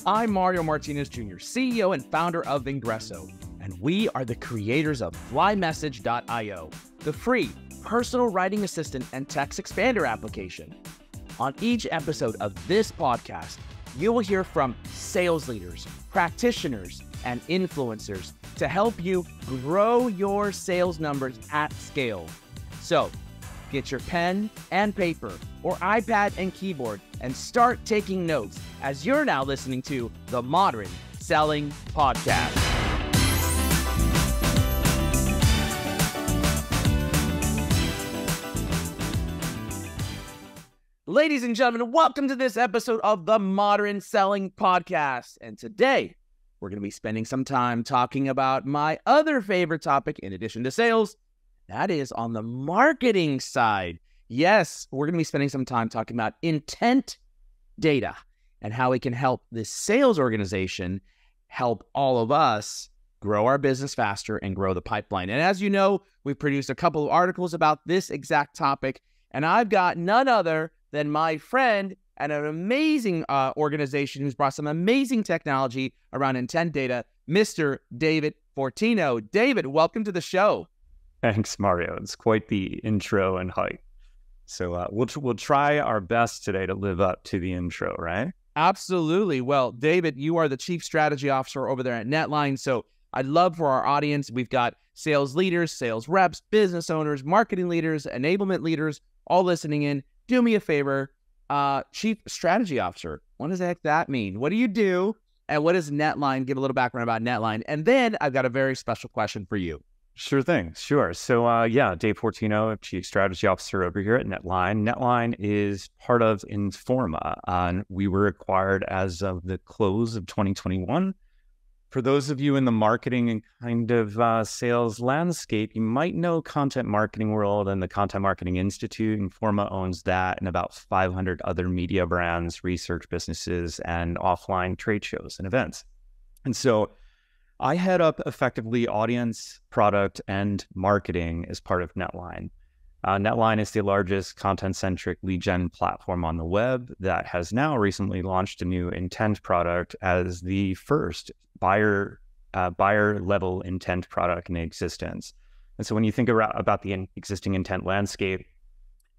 I'm Mario Martinez Jr., CEO and founder of Ingresso, and we are the creators of flymessage.io, the free personal writing assistant and text expander application. On each episode of this podcast, you will hear from sales leaders, practitioners, and influencers to help you grow your sales numbers at scale. So, get your pen and paper or iPad and keyboard and start taking notes as you're now listening to the Modern Selling Podcast. Ladies and gentlemen, welcome to this episode of the Modern Selling Podcast. And today, we're going to be spending some time talking about my other favorite topic in addition to sales. That is on the marketing side. Yes, we're going to be spending some time talking about intent data and how it can help this sales organization help all of us grow our business faster and grow the pipeline. And as you know, we've produced a couple of articles about this exact topic, and I've got none other than my friend and an amazing organization who's brought some amazing technology around intent data, Mr. David Fortino. David, welcome to the show. Thanks, Mario. It's quite the intro and hype. So we'll try our best today to live up to the intro, right? Absolutely. Well, David, you are the Chief Strategy Officer over there at Netline. So I'd love for our audience, we've got sales leaders, sales reps, business owners, marketing leaders, enablement leaders, all listening in. Do me a favor, Chief Strategy Officer. What does the heck that mean? What do you do? And what is Netline? Give a little background about Netline. And then I've got a very special question for you. Sure thing. Sure. So, Dave Fortino, Chief Strategy Officer over here at Netline. Netline is part of Informa. We were acquired as of the close of 2021. For those of you in the marketing and kind of sales landscape, you might know Content Marketing World and the Content Marketing Institute. Informa owns that and about 500 other media brands, research businesses, and offline trade shows and events. And so I head up effectively audience, product, and marketing as part of Netline. Netline is the largest content-centric lead gen platform on the web that has now recently launched a new intent product as the first buyer-level intent product in existence. And so when you think about the existing intent landscape,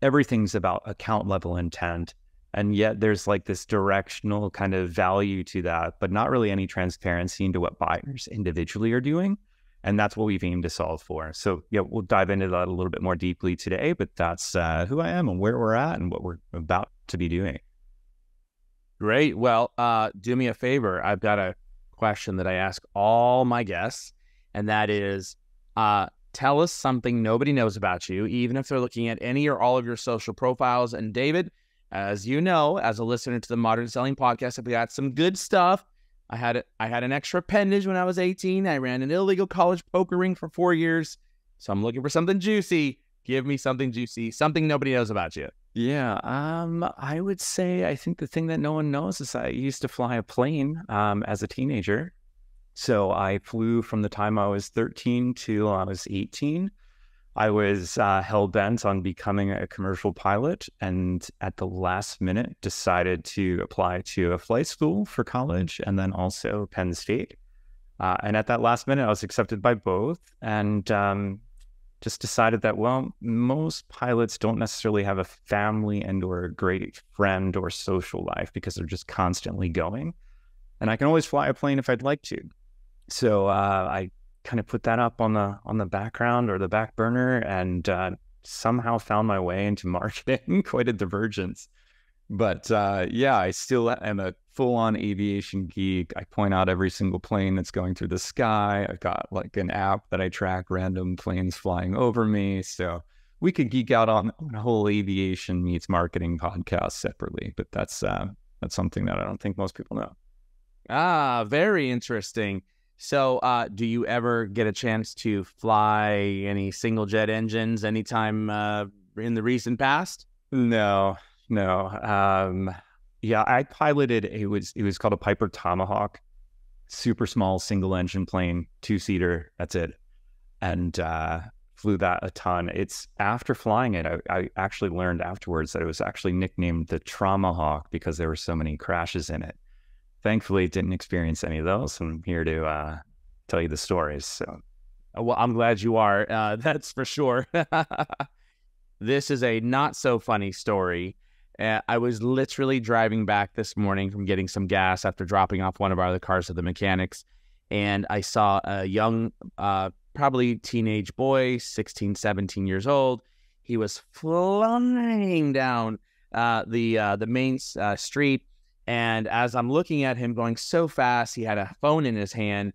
everything's about account-level intent. And yet there's like this directional kind of value to that, but not really any transparency into what buyers individually are doing. And that's what we've aimed to solve for. So yeah, we'll dive into that a little bit more deeply today, but that's who I am and where we're at and what we're about to be doing. Great. Well, do me a favor. I've got a question that I ask all my guests, and that is, tell us something nobody knows about you, even if they're looking at any or all of your social profiles. And David, as you know, as a listener to the Modern Selling Podcast, I've got some good stuff. I had an extra appendage when I was 18. I ran an illegal college poker ring for 4 years. So I'm looking for something juicy. Give me something juicy, something nobody knows about you. Yeah, I would say I think the thing that no one knows is I used to fly a plane as a teenager. So I flew from the time I was 13 till I was 18. I was hell-bent on becoming a commercial pilot, and at the last minute decided to apply to a flight school for college and then also Penn State. And at that last minute, I was accepted by both and just decided that, well, most pilots don't necessarily have a family and or a great friend or social life because they're just constantly going. And I can always fly a plane if I'd like to. So I kind of put that up on the background or the back burner and somehow found my way into marketing. Quite a divergence. But I still am a full-on aviation geek. I point out every single plane that's going through the sky. I've got like an app that I track random planes flying over me. So we could geek out on a whole aviation meets marketing podcast separately. But that's something that I don't think most people know. Very interesting. So do you ever get a chance to fly any single jet engines anytime in the recent past? No. I piloted, it was called a Piper Tomahawk, super small single engine plane, 2-seater, that's it. And flew that a ton. It's after flying it, I actually learned afterwards that it was actually nicknamed the Trauma Hawk because there were so many crashes in it. thankfully didn't experience any of those. I'm here to tell you the stories. So, Well, I'm glad you are. That's for sure. This is a not so funny story. I was literally driving back this morning from getting some gas after dropping off one of our other cars to the mechanics. And I saw a young, probably teenage boy, 16, 17 years old. He was flying down the main street. And as I'm looking at him going so fast, he had a phone in his hand.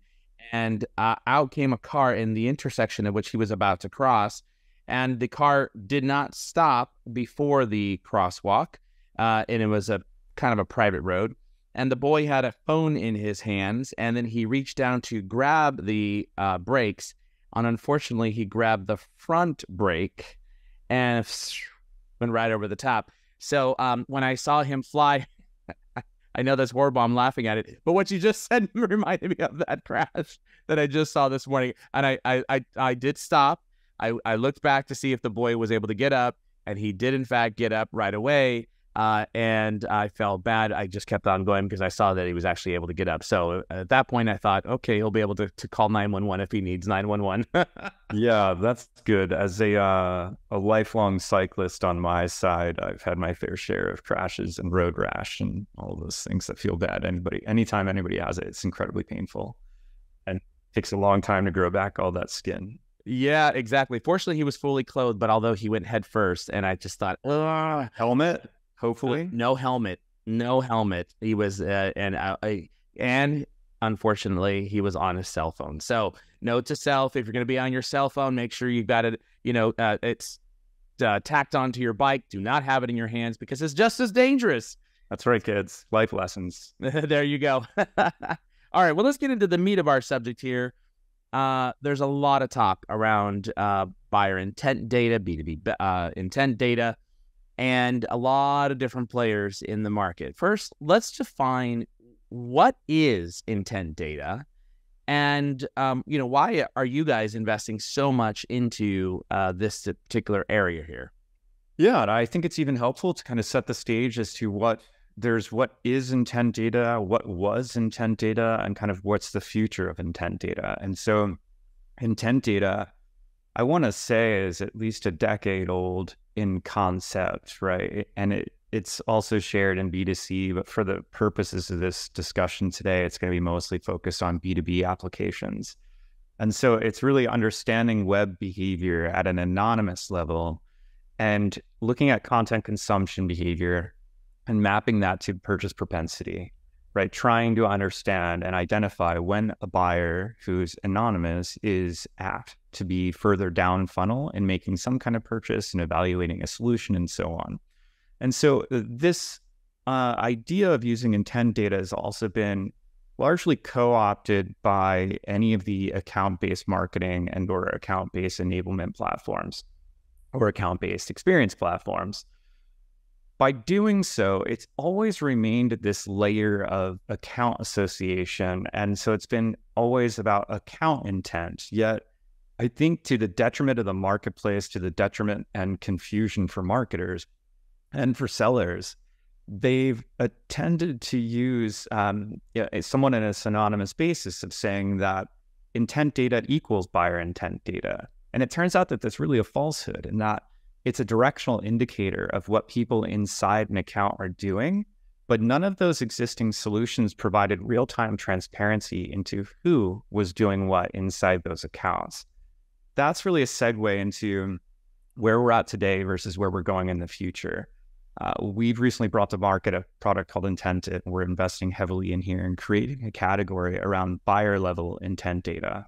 And out came a car in the intersection of which he was about to cross. And the car did not stop before the crosswalk. And it was a kind of a private road. And the boy had a phone in his hands. And then he reached down to grab the brakes. And unfortunately, he grabbed the front brake and went right over the top. So when I saw him fly, I know that's horrible. I'm laughing at it. But what you just said reminded me of that crash that I just saw this morning. And I did stop. I looked back to see if the boy was able to get up, and he did, in fact, get up right away. And I felt bad. I just kept on going because I saw that he was actually able to get up. So at that point, I thought, okay, he'll be able to call 911 if he needs 911. yeah, that's good. As a lifelong cyclist on my side, I've had my fair share of crashes and road rash and all those things that feel bad. Anytime anybody has it, it's incredibly painful and takes a long time to grow back all that skin. Yeah, exactly. Fortunately, he was fully clothed, but although he went head first, and I just thought, ugh. Helmet, hopefully. No helmet. He was, and unfortunately, he was on his cell phone. So, note to self: if you're going to be on your cell phone, make sure you've got it. It's tacked onto your bike. Do not have it in your hands because it's just as dangerous. That's right, kids. Life lessons. There you go. All right. Well, let's get into the meat of our subject here. There's a lot of talk around buyer intent data, B2B intent data, and a lot of different players in the market. First, let's define what is intent data, and why are you guys investing so much into this particular area here? Yeah, and I think it's even helpful to kind of set the stage as to what is intent data, what was intent data, and kind of what's the future of intent data. And so intent data, I want to say, is at least a decade old in concept, right? And it's also shared in B2C, but for the purposes of this discussion today, it's going to be mostly focused on B2B applications. And so it's really understanding web behavior at an anonymous level and looking at content consumption behavior and mapping that to purchase propensity, right? Trying to understand and identify when a buyer who's anonymous is apt to be further down funnel in making some kind of purchase and evaluating a solution and so on. And so this idea of using intent data has also been largely co-opted by any of the account-based marketing and or account-based enablement platforms or account-based experience platforms. By doing so, it's always remained this layer of account association. And so it's been always about account intent. Yet, I think to the detriment of the marketplace, to the detriment and confusion for marketers and for sellers, they've tended to use someone in a synonymous basis of saying that intent data equals buyer intent data. And it turns out that that's really a falsehood, and that it's a directional indicator of what people inside an account are doing, but none of those existing solutions provided real-time transparency into who was doing what inside those accounts. That's really a segue into where we're at today versus where we're going in the future. We've recently brought to market a product called Intent, and we're investing heavily in here and creating a category around buyer-level intent data.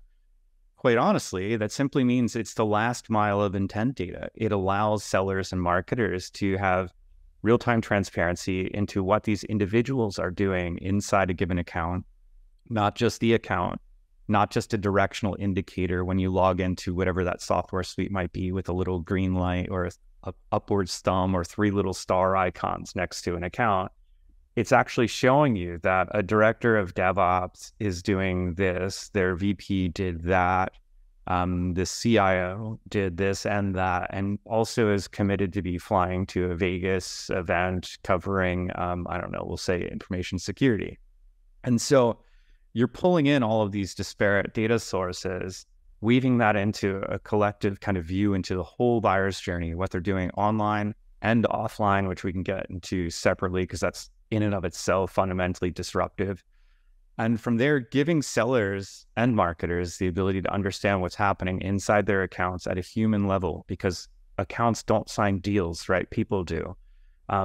Quite honestly, that simply means it's the last mile of intent data. It allows sellers and marketers to have real-time transparency into what these individuals are doing inside a given account, not just the account, not just a directional indicator when you log into whatever that software suite might be with a little green light or a upwards thumb or 3 little star icons next to an account. It's actually showing you that a director of DevOps is doing this, their VP did that, the CIO did this and that, and also is committed to be flying to a Vegas event covering, we'll say information security. And so you're pulling in all of these disparate data sources, weaving that into a collective kind of view into the whole buyer's journey, what they're doing online and offline, which we can get into separately because that's in and of itself fundamentally disruptive. And from there, giving sellers and marketers the ability to understand what's happening inside their accounts at a human level, because accounts don't sign deals, right? People do.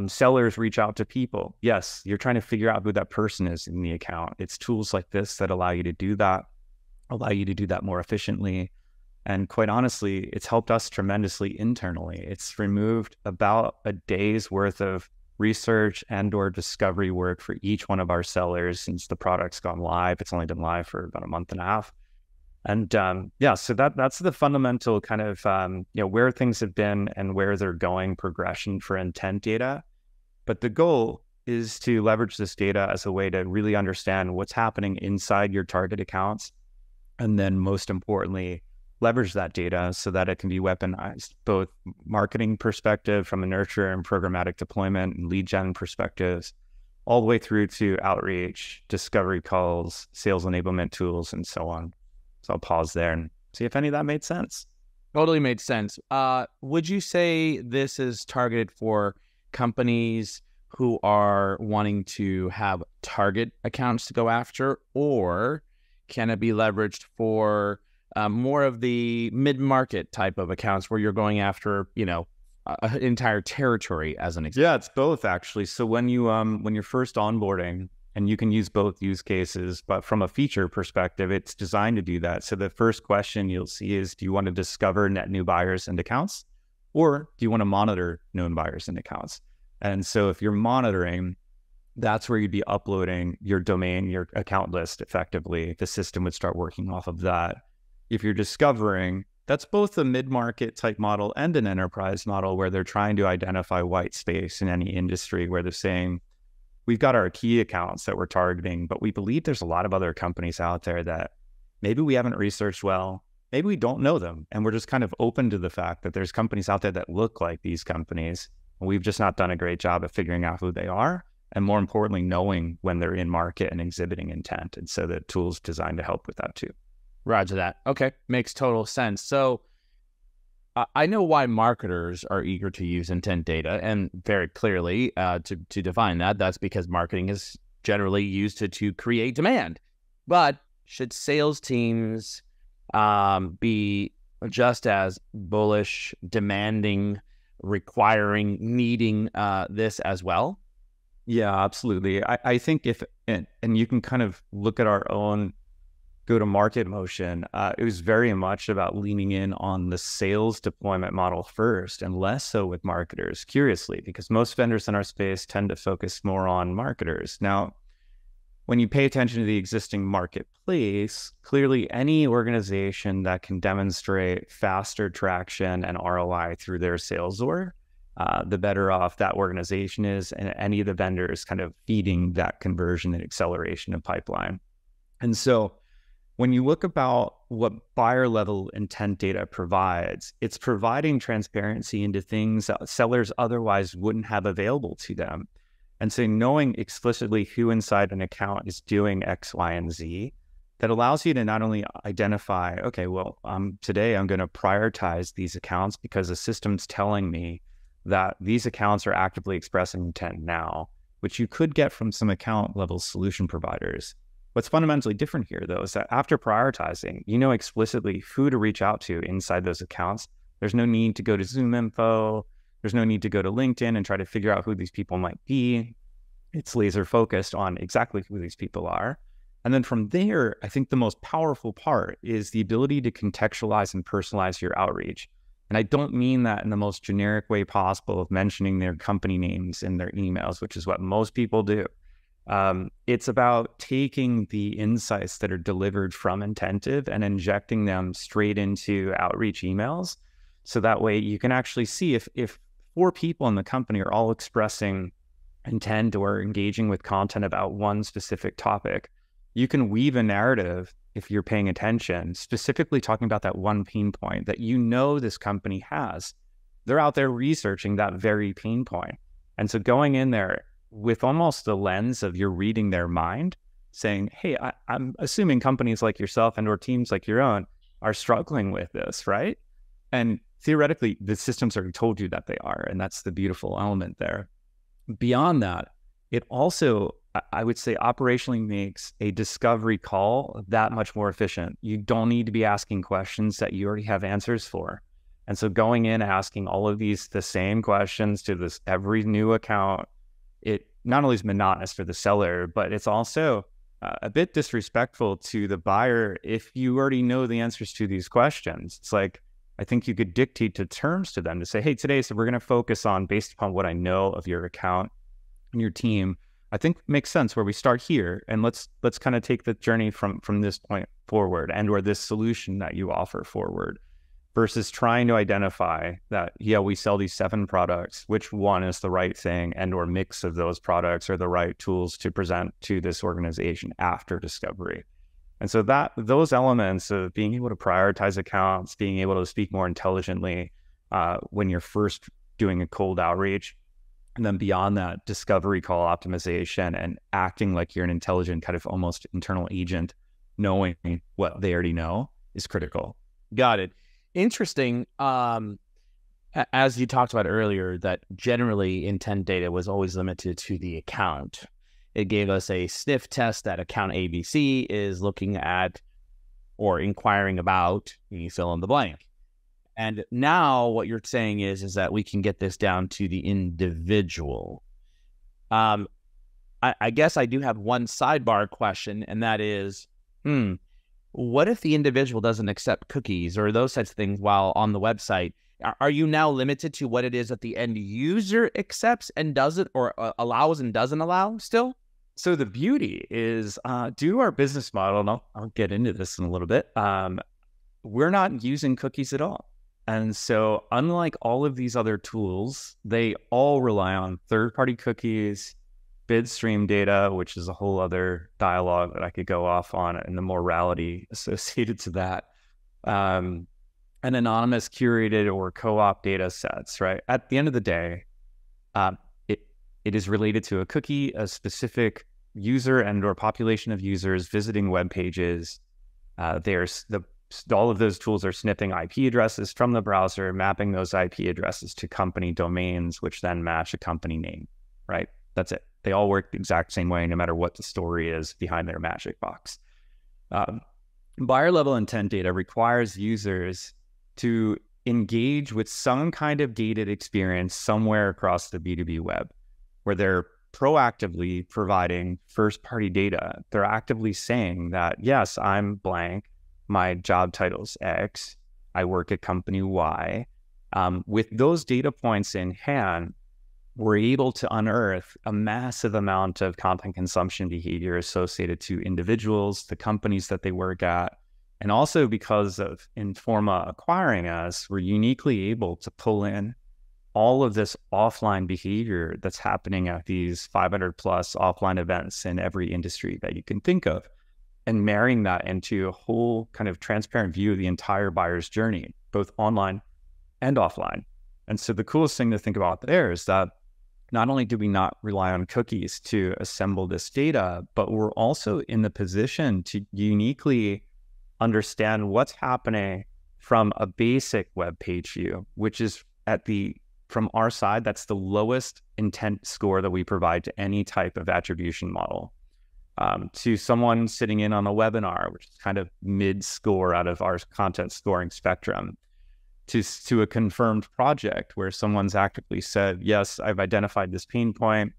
Sellers reach out to people. Yes, you're trying to figure out who that person is in the account. It's tools like this that allow you to do that more efficiently. And quite honestly, it's helped us tremendously internally. It's removed about a day's worth of research and or discovery work for each one of our sellers since the product's gone live. It's only been live for about a month and a half. And so that's the fundamental kind of, where things have been and where they're going progression for intent data. But the goal is to leverage this data as a way to really understand what's happening inside your target accounts. And then most importantly, leverage that data so that it can be weaponized, both marketing perspective from a nurture and programmatic deployment and lead gen perspectives, all the way through to outreach, discovery calls, sales enablement tools, and so on. So I'll pause there and see if any of that made sense. Totally made sense. Would you say this is targeted for companies who are wanting to have target accounts to go after, or can it be leveraged for more of the mid-market type of accounts where you're going after, an entire territory as an example? Yeah, it's both actually. So when you're first onboarding, and you can use both use cases, but from a feature perspective, it's designed to do that. So the first question you'll see is, do you want to discover net new buyers and accounts, or do you want to monitor known buyers and accounts? And so if you're monitoring, that's where you'd be uploading your domain, your account list effectively. The system would start working off of that. If you're discovering, that's both a mid-market type model and an enterprise model where they're trying to identify white space in any industry where they're saying, we've got our key accounts that we're targeting, but we believe there's a lot of other companies out there that maybe we haven't researched well, maybe we don't know them, and we're just kind of open to the fact that there's companies out there that look like these companies, and we've just not done a great job of figuring out who they are, and more importantly, knowing when they're in market and exhibiting intent. And so the tool's designed to help with that too. Roger that. Okay, makes total sense. So I know why marketers are eager to use intent data, and very clearly to define that, that's because marketing is generally used to create demand. But should sales teams be just as bullish, demanding, requiring, needing this as well? Yeah, absolutely. I think and you can kind of look at our own go-to-market motion, it was very much about leaning in on the sales deployment model first and less so with marketers, curiously, because most vendors in our space tend to focus more on marketers. Now, when you pay attention to the existing marketplace, clearly any organization that can demonstrate faster traction and ROI through their sales org, the better off that organization is, and any of the vendors kind of feeding that conversion and acceleration of pipeline. And so when you look about what buyer level intent data provides, it's providing transparency into things that sellers otherwise wouldn't have available to them. And so knowing explicitly who inside an account is doing X, Y, and Z, that allows you to not only identify, okay, well, today I'm going to prioritize these accounts because the system's telling me that these accounts are actively expressing intent now, which you could get from some account level solution providers. What's fundamentally different here, though, is that after prioritizing, you know explicitly who to reach out to inside those accounts. There's no need to go to Zoom info. There's no need to go to LinkedIn and try to figure out who these people might be. It's laser focused on exactly who these people are. And then from there, I think the most powerful part is the ability to contextualize and personalize your outreach. And I don't mean that in the most generic way possible of mentioning their company names in their emails, which is what most people do. It's about taking the insights that are delivered from Intentive and injecting them straight into outreach emails. So that way you can actually see if 4 people in the company are all expressing intent or engaging with content about one specific topic, you can weave a narrative, if you're paying attention, specifically talking about that one pain point that you know this company has. They're out there researching that very pain point. And so going in there with almost the lens of you're reading their mind, saying, hey, I'm assuming companies like yourself and or teams like your own are struggling with this, right? And theoretically, the systems already told you that they are, and that's the beautiful element there. Beyond that, it also, I would say, operationally makes a discovery call that much more efficient. You don't need to be asking questions that you already have answers for. And so going in, asking all of the same questions to this every new account, it not only is monotonous for the seller, but it's also a bit disrespectful to the buyer if you already know the answers to these questions. It's like, I think you could dictate to terms to them to say, hey, today, so we're going to focus on, based upon what I know of your account and your team, I think makes sense where we start here. And let's kind of take the journey from this point forward, and or this solution that you offer forward, versus trying to identify that, yeah, we sell these 7 products, which one is the right thing, and or mix of those products are the right tools to present to this organization after discovery. And so that those elements of being able to prioritize accounts, being able to speak more intelligently when you're first doing a cold outreach, and then beyond that, discovery call optimization and acting like you're an intelligent kind of almost internal agent, knowing what they already know, is critical. Got it. Interesting. As you talked about earlier, that generally intent data was always limited to the account. It gave us a sniff test that account ABC is looking at or inquiring about, you fill in the blank. And now what you're saying is that we can get this down to the individual. I guess I do have one sidebar question, and that is, what if the individual doesn't accept cookies or those types of things while on the website? Are you now limited to what it is that the end user accepts and doesn't, or allows and doesn't allow still? So the beauty is, due to our business model, and I'll get into this in a little bit, we're not using cookies at all. And so unlike all of these other tools, they all rely on third-party cookies, bid stream data, which is a whole other dialogue that I could go off on, and the morality associated to that, and anonymous curated or co-op data sets, right? At the end of the day, it is related to a cookie, a specific user and or population of users visiting web pages. All of those tools are sniffing IP addresses from the browser, mapping those IP addresses to company domains, which then match a company name, right? That's it. They all work the exact same way, no matter what the story is behind their magic box. Buyer level intent data requires users to engage with some kind of gated experience somewhere across the B2B web, where they're proactively providing first-party data. They're actively saying that, yes, I'm blank, my job title's X, I work at company Y. With those data points in hand, we're able to unearth a massive amount of content consumption behavior associated to individuals, the companies that they work at, and also because of Informa acquiring us, we're uniquely able to pull in all of this offline behavior that's happening at these 500 plus offline events in every industry that you can think of, and marrying that into a whole kind of transparent view of the entire buyer's journey, both online and offline. And so the coolest thing to think about there is that not only do we not rely on cookies to assemble this data, but we're also in the position to uniquely understand what's happening from a basic web page view, which is from our side, that's the lowest intent score that we provide to any type of attribution model, to someone sitting in on a webinar, which is kind of mid-score out of our content scoring spectrum, to a confirmed project where someone's actively said, yes, I've identified this pain point.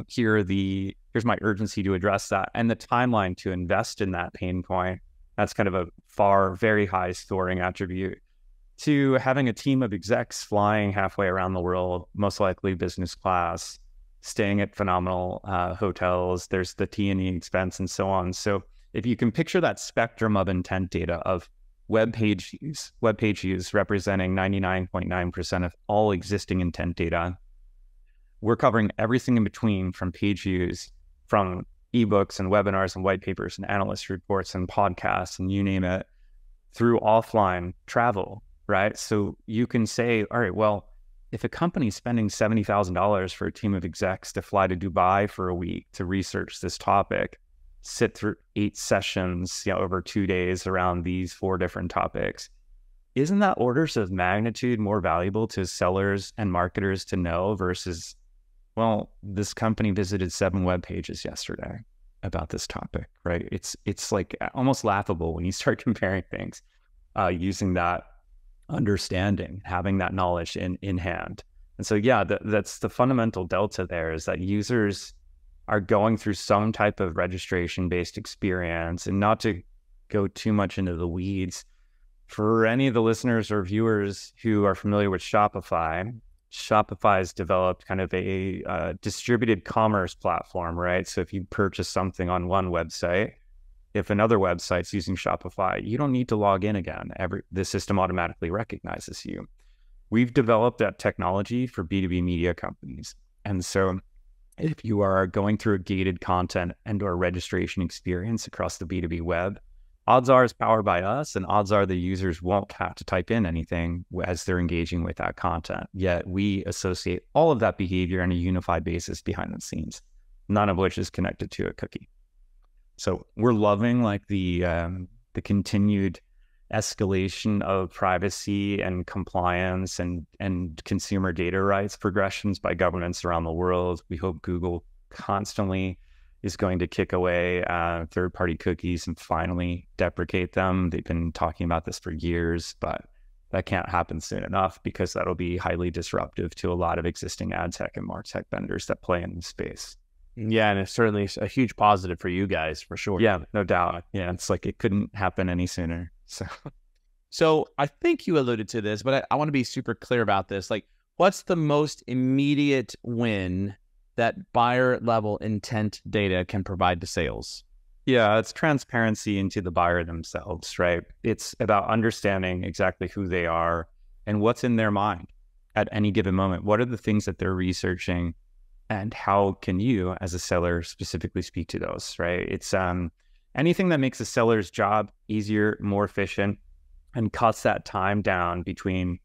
Here's my urgency to address that, and the timeline to invest in that pain point. That's kind of a very high scoring attribute, to having a team of execs flying halfway around the world, most likely business class, staying at phenomenal hotels. There's the T&E expense and so on. So if you can picture that spectrum of intent data of web page use representing 99.9% of all existing intent data, we're covering everything in between, from page views, from ebooks and webinars and white papers and analyst reports and podcasts and you name it, through offline travel, right? So you can say, all right, well, if a company's spending $70,000 for a team of execs to fly to Dubai for a week to research this topic, sit through 8 sessions, over 2 days around these 4 different topics. Isn't that orders of magnitude more valuable to sellers and marketers to know versus, well, this company visited 7 web pages yesterday about this topic, right? It's like almost laughable when you start comparing things, using that understanding, having that knowledge in hand. And so, yeah, that's the fundamental delta there, is that users are going through some type of registration-based experience. And not to go too much into the weeds, for any of the listeners or viewers who are familiar with Shopify, Shopify's developed kind of a distributed commerce platform, right? So if you purchase something on one website, if another website's using Shopify, you don't need to log in again. The system automatically recognizes you. We've developed that technology for B2B media companies. And so if you are going through a gated content and or registration experience across the B2B web, odds are it's powered by us, and odds are the users won't have to type in anything as they're engaging with that content. Yet we associate all of that behavior on a unified basis behind the scenes, none of which is connected to a cookie. So we're loving like the continued escalation of privacy and compliance and consumer data rights progressions by governments around the world. We hope Google constantly is going to kick away third-party cookies and finally deprecate them. They've been talking about this for years, but that can't happen soon enough because that'll be highly disruptive to a lot of existing ad tech and martech vendors that play in the space. Yeah, and it's certainly a huge positive for you guys, for sure. Yeah, no doubt. Yeah, it's like it couldn't happen any sooner. So I think you alluded to this, but I want to be super clear about this. Like, what's the most immediate win that buyer level intent data can provide to sales? Yeah, it's transparency into the buyer themselves, right? It's about understanding exactly who they are and what's in their mind at any given moment. What are the things that they're researching, and how can you as a seller specifically speak to those, right? It's anything that makes a seller's job easier, more efficient, and cuts that time down between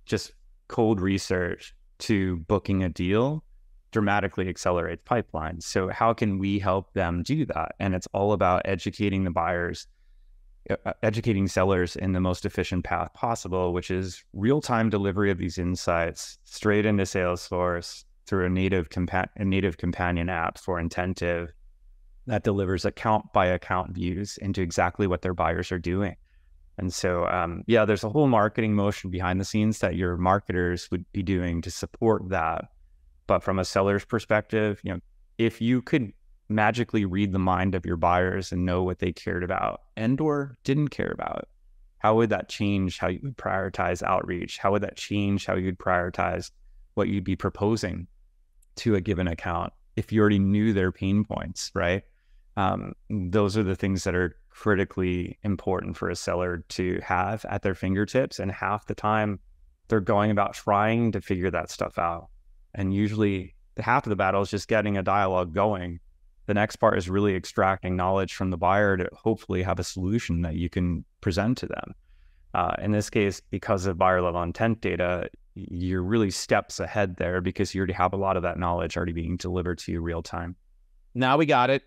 just cold research to booking a deal dramatically accelerates pipelines. So how can we help them do that? And it's all about educating the buyers, educating sellers in the most efficient path possible, which is real-time delivery of these insights straight into Salesforce through a native companion app for Intentive that delivers account by account views into exactly what their buyers are doing. And so, yeah, there's a whole marketing motion behind the scenes that your marketers would be doing to support that. But from a seller's perspective, if you could magically read the mind of your buyers and know what they cared about and or didn't care about, how would that change how you would prioritize outreach? How would that change how you'd prioritize what you'd be proposing to a given account if you already knew their pain points, right? Those are the things that are critically important for a seller to have at their fingertips. And half the time they're going about trying to figure that stuff out. And usually the half of the battle is just getting a dialogue going. The next part is really extracting knowledge from the buyer to hopefully have a solution that you can present to them. In this case, because of buyer level intent data, you're really steps ahead there because you already have a lot of that knowledge already being delivered to you real time. Now we got it.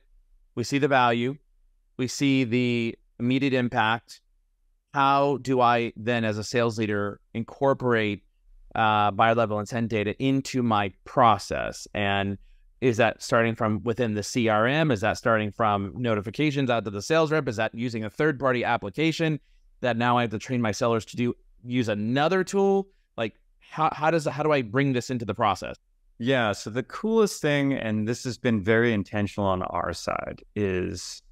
We see the value. We see the immediate impact. How do I then, as a sales leader, incorporate buyer level intent data into my process? And is that starting from within the CRM? Is that starting from notifications out to the sales rep? Is that using a third-party application that now I have to train my sellers to use another tool? Like, how do I bring this into the process? Yeah, so the coolest thing, and this has been very intentional on our side, is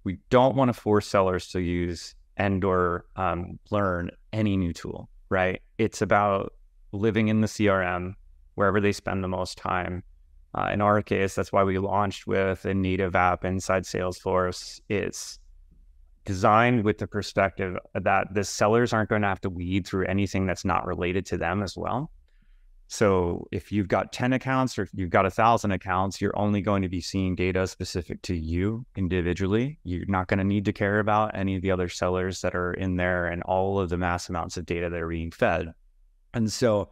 we don't want to force sellers to use and or learn any new tool, right? It's about living in the CRM, wherever they spend the most time. In our case, that's why we launched with a native app inside Salesforce. It's designed with the perspective that the sellers aren't going to have to weed through anything that's not related to them as well. So if you've got 10 accounts or if you've got 1,000 accounts, you're only going to be seeing data specific to you individually. You're not going to need to care about any of the other sellers that are in there and all of the mass amounts of data that are being fed. And so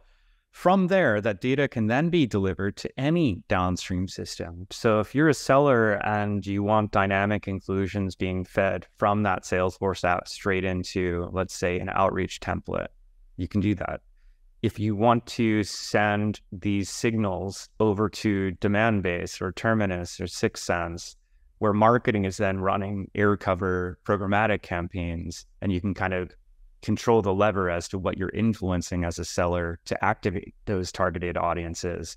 From there, that data can then be delivered to any downstream system. So if you're a seller and you want dynamic inclusions being fed from that Salesforce app straight into, let's say, an outreach template, you can do that. If you want to send these signals over to Demandbase or Terminus or Sixth Sense, where marketing is then running air cover programmatic campaigns, and you can kind of control the lever as to what you're influencing as a seller to activate those targeted audiences,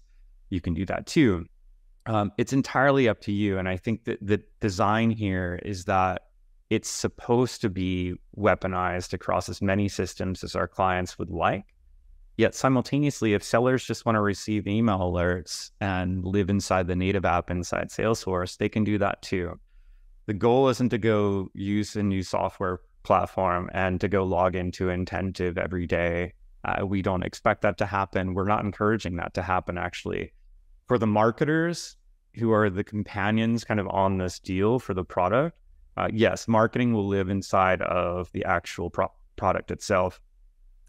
you can do that too. It's entirely up to you. And I think that the design here is that it's supposed to be weaponized across as many systems as our clients would like. Yet simultaneously, if sellers just want to receive email alerts and live inside the native app inside Salesforce, they can do that too. The goal isn't to go use a new software platform and to go log into Intentive every day. We don't expect that to happen. We're not encouraging that to happen, actually. For the marketers who are the companions kind of on this deal for the product, yes, marketing will live inside of the actual product itself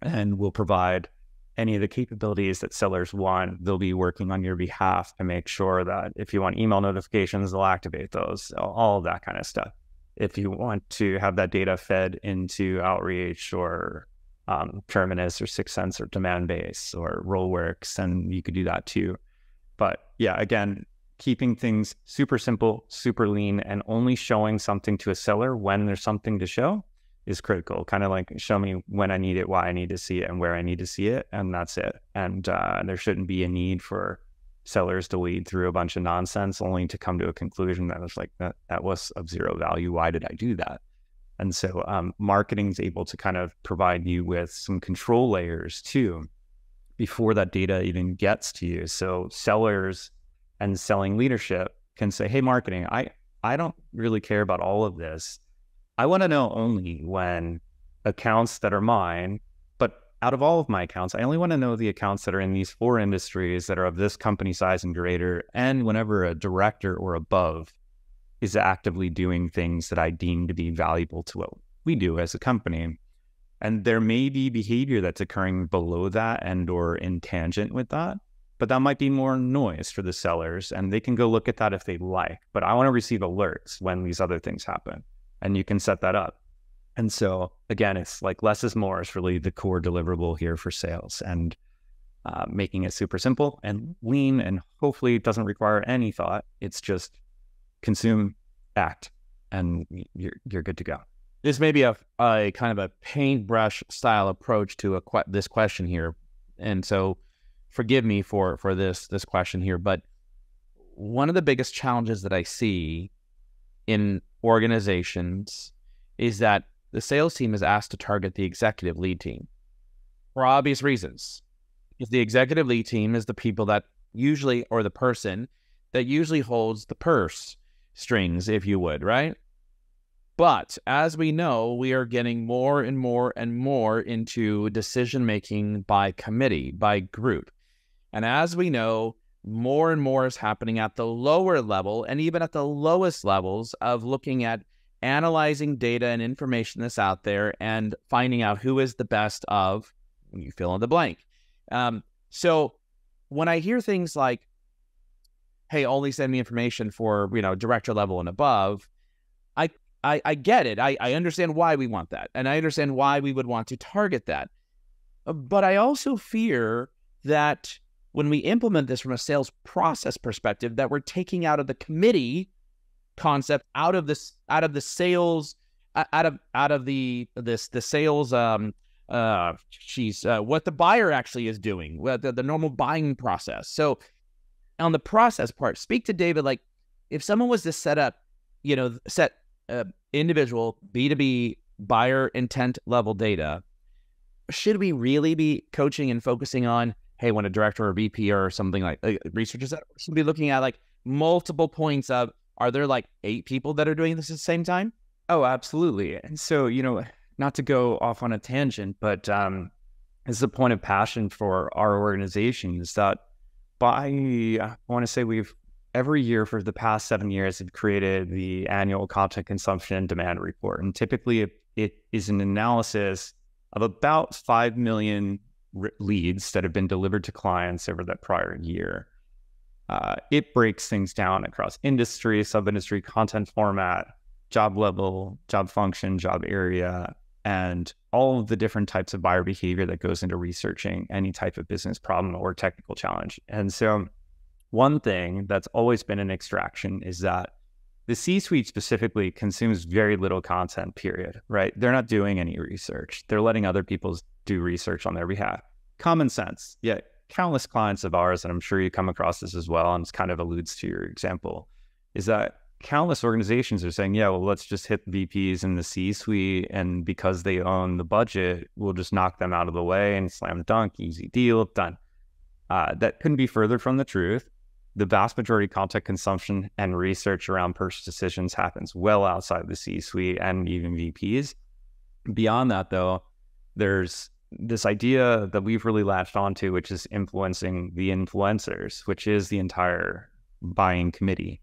and will provide any of the capabilities that sellers want. They'll be working on your behalf to make sure that if you want email notifications, they'll activate those, all of that kind of stuff. If you want to have that data fed into Outreach or Terminus or Sixth Sense or Demandbase or Rollworks, and you could do that too. But yeah, again, keeping things super simple, super lean, and only showing something to a seller when there's something to show is critical. Kind of like, show me when I need it, why I need to see it, and where I need to see it, and that's it. And there shouldn't be a need for sellers to weed through a bunch of nonsense only to come to a conclusion that was like, that was of zero value. Why did I do that? And so marketing is able to kind of provide you with some control layers too before that data even gets to you. So sellers and selling leadership can say, hey, marketing, I don't really care about all of this. I want to know only when accounts that are mine, but out of all of my accounts, I only want to know the accounts that are in these 4 industries that are of this company size and greater, and whenever a director or above is actively doing things that I deem to be valuable to what we do as a company. And there may be behavior that's occurring below that and or in tangent with that, but that might be more noise for the sellers, and they can go look at that if they like. But I want to receive alerts when these other things happen, and you can set that up. And so again, it's like less is more is really the core deliverable here for sales, and making it super simple and lean, and hopefully it doesn't require any thought. It's just consume, act, and you're good to go. This may be a kind of a paintbrush style approach to this question here, and so forgive me for this question here. But one of the biggest challenges that I see in organizations is that the sales team is asked to target the executive lead team for obvious reasons. If the executive lead team is the people that usually, or the person that usually holds the purse strings, if you would, right? But as we know, we are getting more and more and more into decision-making by committee, by group. And as we know, more and more is happening at the lower level and even at the lowest levels of looking at analyzing data and information that's out there and finding out who is the best of, when you fill in the blank. So when I hear things like, hey, only send me information for, director level and above, I get it. I understand why we want that. And I understand why we would want to target that. But I also fear that when we implement this from a sales process perspective, that we're taking out of the committee concept, out of the sales, the sales, what the buyer actually is doing, the normal buying process. So on the process part, speak to David, like if someone was to set individual B2B buyer intent level data, should we really be coaching and focusing on, hey, when a director or VP or something like researchers that should be looking at like multiple points of, are there like 8 people that are doing this at the same time? Oh, absolutely. And so, not to go off on a tangent, but it's a point of passion for our organization is that I want to say we've every year for the past 7 years have created the annual content consumption and demand report. And typically it is an analysis of about 5 million leads that have been delivered to clients over that prior year. It breaks things down across industry, sub-industry, content format, job level, job function, job area, and all of the different types of buyer behavior that goes into researching any type of business problem or technical challenge. And so one thing that's always been an extraction is that the C-suite specifically consumes very little content, period, right? They're not doing any research. They're letting other people do research on their behalf. Common sense. Yeah, countless clients of ours, and I'm sure you come across this as well, and it kind of alludes to your example, is that countless organizations are saying, yeah, well, let's just hit the VPs in the C-suite, and because they own the budget, we'll just knock them out of the way and slam dunk, easy deal, done. That couldn't be further from the truth. The vast majority of content consumption and research around purchase decisions happens well outside the C-suite and even VPs. Beyond that, though, there's this idea that we've really latched onto, which is influencing the influencers, which is the entire buying committee.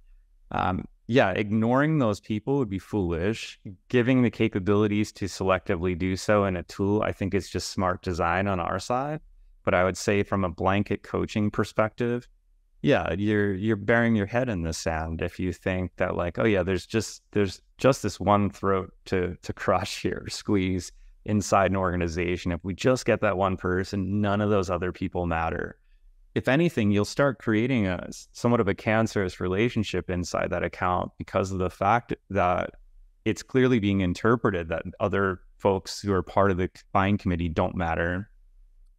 Ignoring those people would be foolish. Giving the capabilities to selectively do so in a tool, I think it's just smart design on our side. But I would say from a blanket coaching perspective, yeah, you're burying your head in the sand if you think that like, oh yeah, there's just this one throat to crush here, squeeze inside an organization. If we just get that one person, none of those other people matter. If anything, you'll start creating a somewhat of a cancerous relationship inside that account because of the fact that it's clearly being interpreted that other folks who are part of the buying committee don't matter.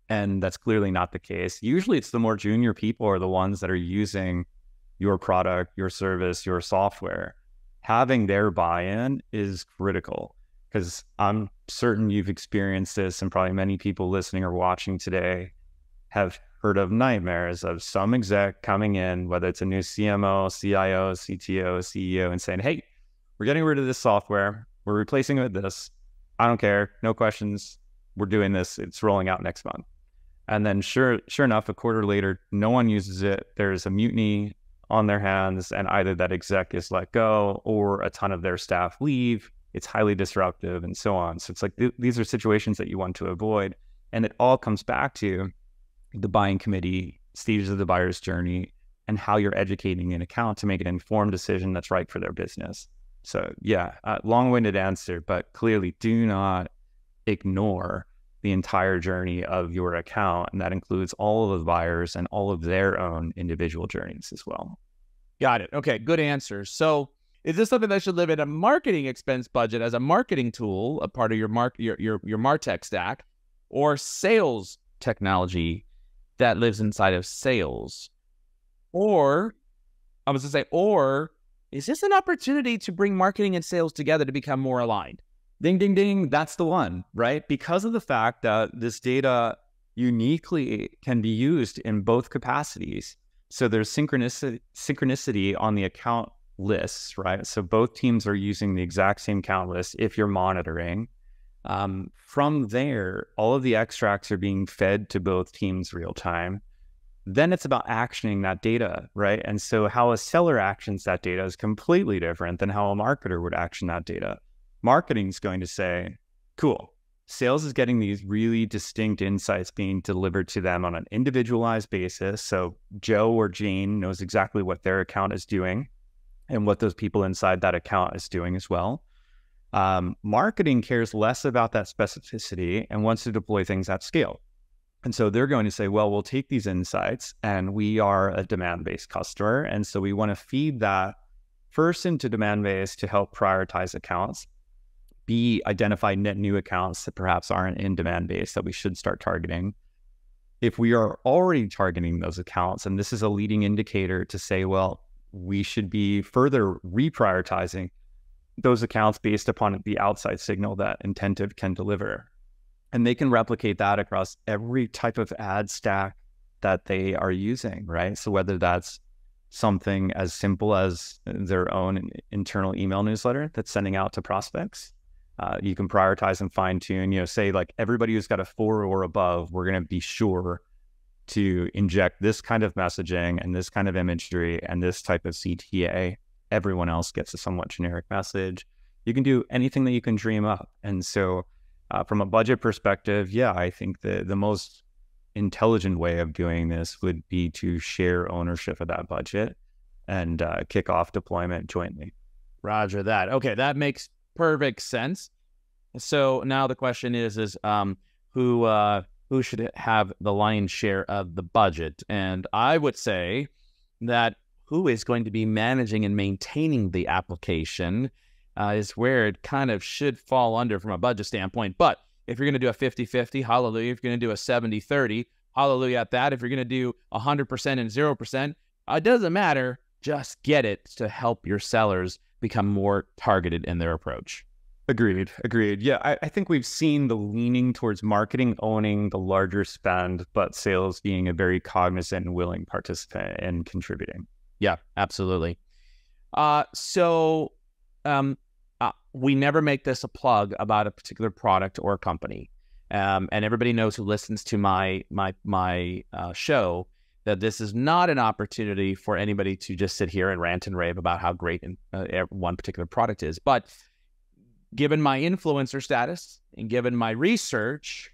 And that's clearly not the case. Usually it's the more junior people are the ones that are using your product, your service, your software. Having their buy-in is critical because I'm certain you've experienced this, and probably many people listening or watching today have heard of nightmares of some exec coming in, whether it's a new CMO, CIO, CTO, CEO, and saying, hey, we're getting rid of this software. We're replacing it with this. I don't care. No questions. We're doing this. It's rolling out next month. And then sure enough, a quarter later, no one uses it. There's a mutiny on their hands, and either that exec is let go or a ton of their staff leave. It's highly disruptive and so on. So it's like these are situations that you want to avoid. And it all comes back to the buying committee, stages of the buyer's journey, and how you're educating an account to make an informed decision that's right for their business. So yeah, long-winded answer, but clearly do not ignore the entire journey of your account. And that includes all of the buyers and all of their own individual journeys as well. Got it. Okay, good answer. So is this something that should live in a marketing expense budget as a marketing tool, a part of your MarTech stack, or sales technology that lives inside of sales? Or I was going to say, or is this an opportunity to bring marketing and sales together to become more aligned? Ding, ding, ding. That's the one, right? Because of the fact that this data uniquely can be used in both capacities. So there's synchronicity on the account lists, right? So both teams are using the exact same count list if you're monitoring. From there, all of the extracts are being fed to both teams real time. Then it's about actioning that data, right? And so how a seller actions that data is completely different than how a marketer would action that data. Marketing is going to say, cool, sales is getting these really distinct insights being delivered to them on an individualized basis. So Joe or Jane knows exactly what their account is doing and what those people inside that account is doing as well. Marketing cares less about that specificity and wants to deploy things at scale. And so they're going to say, well, we'll take these insights, and we are a demand-based customer. And so we want to feed that first into demand-based to help prioritize accounts. B, identify net new accounts that perhaps aren't in demand-based that we should start targeting. If we are already targeting those accounts, and this is a leading indicator to say, well, we should be further reprioritizing those accounts based upon the outside signal that Intentive can deliver. And they can replicate that across every type of ad stack that they are using, right? So whether that's something as simple as their own internal email newsletter that's sending out to prospects, you can prioritize and fine tune, say like everybody who's got a 4 or above, we're going to be sure to inject this kind of messaging and this kind of imagery and this type of CTA. Everyone else gets a somewhat generic message. You can do anything that you can dream up. And so from a budget perspective, yeah, I think the most intelligent way of doing this would be to share ownership of that budget and kick off deployment jointly. Roger that. Okay, that makes perfect sense. So now the question is who should have the lion's share of the budget? And I would say that who is going to be managing and maintaining the application is where it kind of should fall under from a budget standpoint. But if you're going to do a 50-50, hallelujah. If you're going to do a 70-30, hallelujah at that. If you're going to do 100% and 0%, it doesn't matter. Just get it to help your sellers become more targeted in their approach. Agreed. Yeah, I think we've seen the leaning towards marketing owning the larger spend, but sales being a very cognizant and willing participant and contributing. Yeah, absolutely. We never make this a plug about a particular product or company. And everybody knows who listens to my show that this is not an opportunity for anybody to just sit here and rant and rave about how great one particular product is. But given my influencer status and given my research,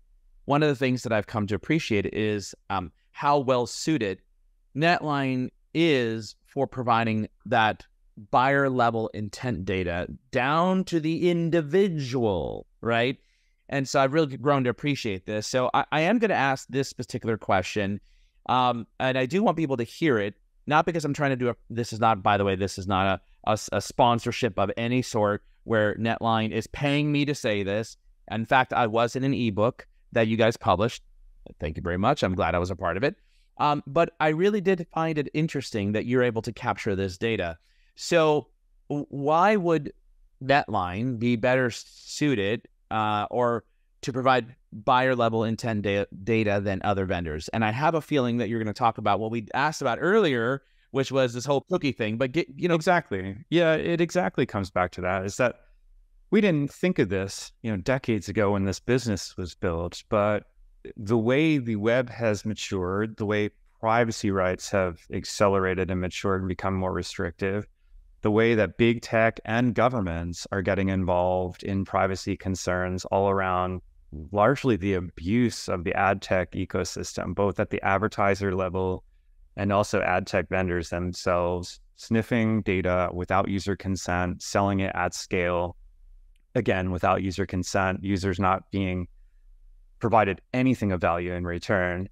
one of the things that I've come to appreciate is how well suited Netline is for providing that buyer level intent data down to the individual, right? And so I've really grown to appreciate this. So I am going to ask this particular question. And I do want people to hear it, not because I'm trying to do this is not, by the way, this is not a sponsorship of any sort where Netline is paying me to say this. In fact, I was in an ebook that you guys published. Thank you very much. I'm glad I was a part of it. But I really did find it interesting that you're able to capture this data. So why would Netline be better suited or to provide buyer level intent data than other vendors? And I have a feeling that you're going to talk about what we asked about earlier, which was this whole cookie thing. But exactly. Yeah, it exactly comes back to that. Is that we didn't think of this, decades ago when this business was built, but the way the web has matured, the way privacy rights have accelerated and matured and become more restrictive, the way that big tech and governments are getting involved in privacy concerns all around largely the abuse of the ad tech ecosystem, both at the advertiser level and also ad tech vendors themselves, sniffing data without user consent, selling it at scale, again, without user consent, users not being provided anything of value in return.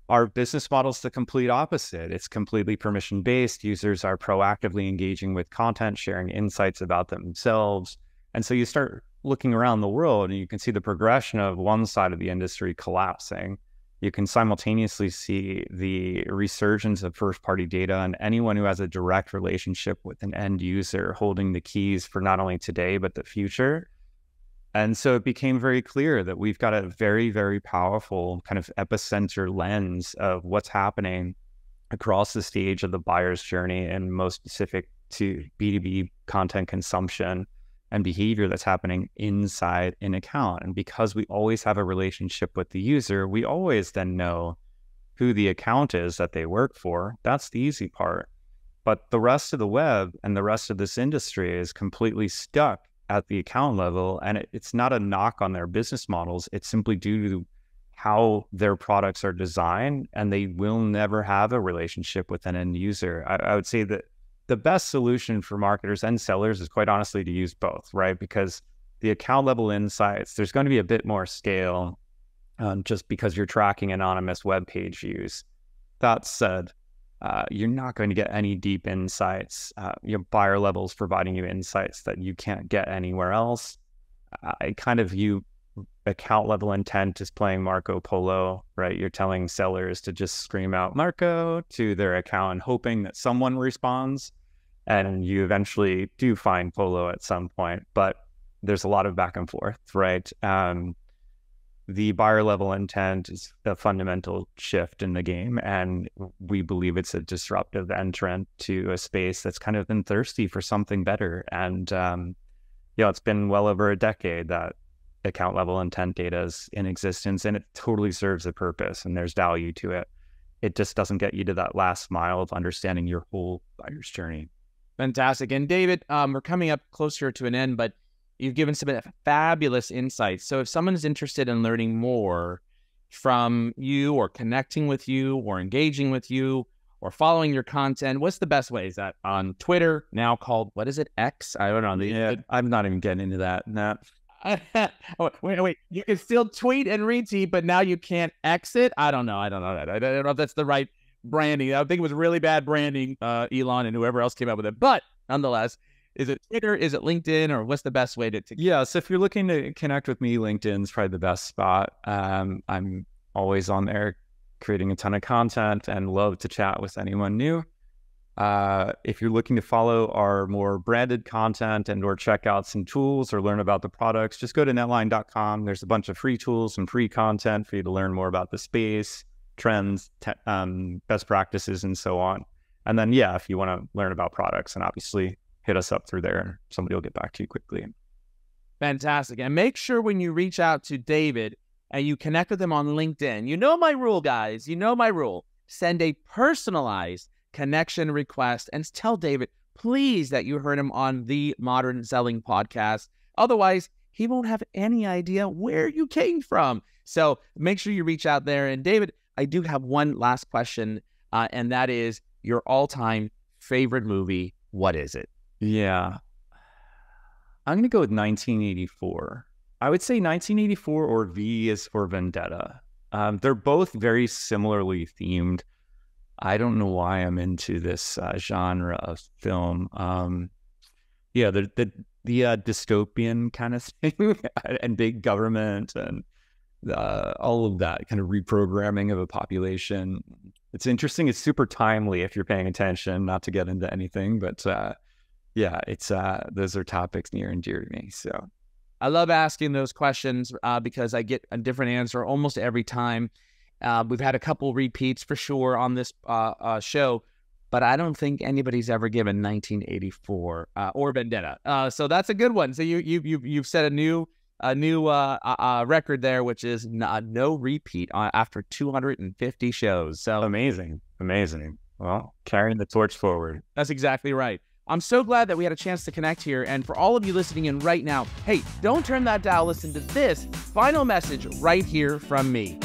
Our business model is the complete opposite. It's completely permission-based. Users are proactively engaging with content, sharing insights about themselves. And so you start looking around the world and you can see the progression of one side of the industry collapsing. You can simultaneously see the resurgence of first-party data and anyone who has a direct relationship with an end user holding the keys for not only today, but the future. And so it became very clear that we've got a very, very powerful kind of epicenter lens of what's happening across the stage of the buyer's journey and most specific to B2B content consumption and behavior that's happening inside an account. And because we always have a relationship with the user, we always then know who the account is that they work for. That's the easy part. But the rest of the web and the rest of this industry is completely stuck at the account level. And it's not a knock on their business models. It's simply due to how their products are designed, and they will never have a relationship with an end user. I would say that the best solution for marketers and sellers is quite honestly to use both, right? Because the account level insights, there's going to be a bit more scale just because you're tracking anonymous web page views. That said, you're not going to get any deep insights. Your buyer levels providing you insights that you can't get anywhere else. I kind of view account level intent as playing Marco Polo, right? You're telling sellers to just scream out Marco to their account and hoping that someone responds. And you eventually do find Polo at some point, but there's a lot of back and forth, right? The buyer level intent is a fundamental shift in the game, and we believe it's a disruptive entrant to a space that's kind of been thirsty for something better. And it's been well over a decade that account level intent data is in existence, and it totally serves a purpose and there's value to it. It just doesn't get you to that last mile of understanding your whole buyer's journey. Fantastic. And David, we're coming up closer to an end, but you've given some fabulous insights. So if someone is interested in learning more, from you or connecting with you or engaging with you or following your content, what's the best way? Is that on Twitter, now called, what is it, X? I don't know. Yeah, I'm not even getting into that. No. Oh, wait. You can still tweet and retweet, but now you can't exit? I don't know. I don't know if that's the right branding. I think it was really bad branding, Elon and whoever else came up with it. But nonetheless, is it Twitter? Is it LinkedIn? Or what's the best way to Yeah, so if you're looking to connect with me, LinkedIn's probably the best spot. I'm always on there creating a ton of content and love to chat with anyone new. If you're looking to follow our more branded content and or check out some tools or learn about the products, just go to netline.com. There's a bunch of free tools and free content for you to learn more about the space, trends, best practices, and so on. And then, yeah, if you want to learn about products, and obviously hit us up through there and somebody will get back to you quickly. Fantastic. And make sure when you reach out to David and you connect with him on LinkedIn, you know my rule, guys. You know my rule. Send a personalized connection request and tell David, please, that you heard him on the Modern Selling Podcast. Otherwise, he won't have any idea where you came from. So make sure you reach out there. And David, I do have one last question, and that is your all-time favorite movie. What is it? Yeah, I'm going to go with 1984. I would say 1984 or V is for Vendetta. They're both very similarly themed. I don't know why I'm into this genre of film. Yeah, the dystopian kind of thing and big government and all of that kind of reprogramming of a population. It's interesting. It's super timely if you're paying attention, not to get into anything, but yeah, it's those are topics near and dear to me. So I love asking those questions because I get a different answer almost every time. We've had a couple repeats for sure on this show, but I don't think anybody's ever given 1984 or Vendetta. So that's a good one. So you've set a new record there, which is no repeat after 250 shows. So amazing. Well, carrying the torch forward. That's exactly right. I'm so glad that we had a chance to connect here. And for all of you listening in right now, hey, don't turn that dial. Listen to this final message right here from me.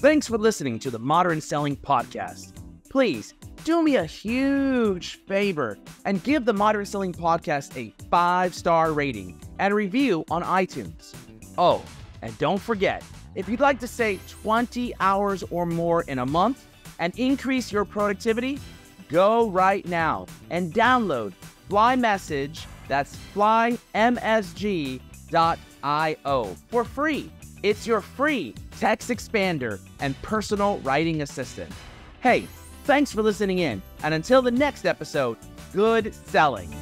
Thanks for listening to the Modern Selling Podcast. Please do me a huge favor and give the Modern Selling Podcast a 5-star rating and review on iTunes. Oh, and don't forget, if you'd like to save 20 hours or more in a month and increase your productivity, go right now and download FlyMessage, that's flymsg.io, for free. It's your free text expander and personal writing assistant. Hey, thanks for listening in, and until the next episode, good selling.